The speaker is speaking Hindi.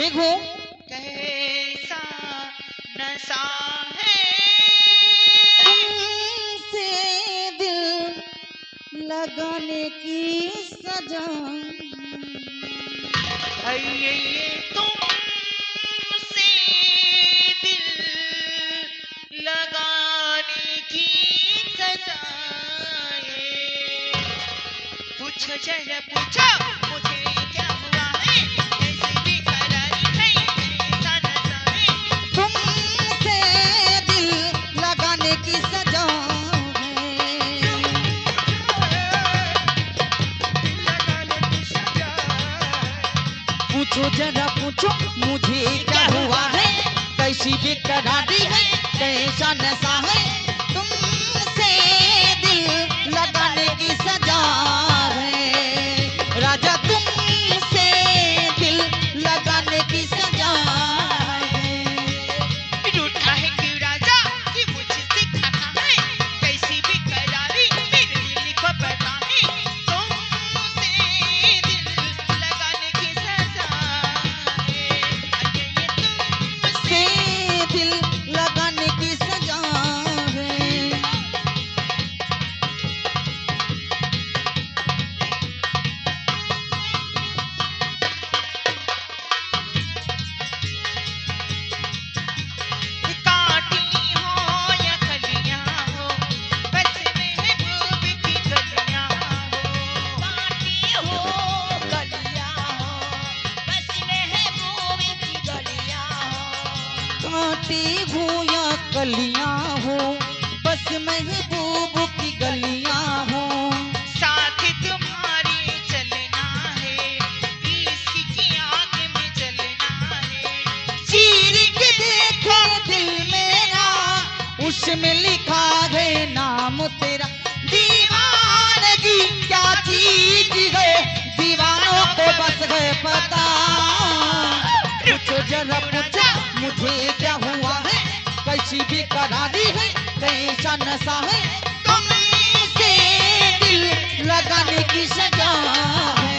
घूम कैसा नशा है तुमसे दिल लगाने की सजा। तुमसे दिल लगाने की सजा है। पूछो जरा पूछो मुझे क्या हुआ है, कैसी बेकरारी है, कैसा नशा है। तुमसे दिल लगाने की सजा है। पूछो जरा पूछो मुझे क्या हुआ है, कैसी बेकरारी है, कैसा नशा है। तुमसे दिल लगाने की सजा है। राजा तुमसे दिल लगाने की सजा है। रूठा है क्यों राजा कि मुझसे खाता है, कैसी बेकरारी मेरे दिल को पता है। तुमसे दिल लगाने की सजा है। ये से दिल लगाने की सजा है। काटी हो या कलियां हो, बस महबूब की गलियां हो। काटी हो कलियां हो, बस महबूब की गलियां हो। काटी हो या कलियां हो, बस महबूब की गलियां हो। साथ तुम्हारे चलना है, इश्क की आग में जलना है। चीर के देखे दिल मेरा, उसमें लिखा है नाम तेरा। दीवानगी क्या चीज है, दीवानों को बस है पता। पूछो जरा पूछो मुझे क्या हुआ है, कैसी बेकरारी है, कैसा नशा है। तुमसे दिल लगाने की सजा है।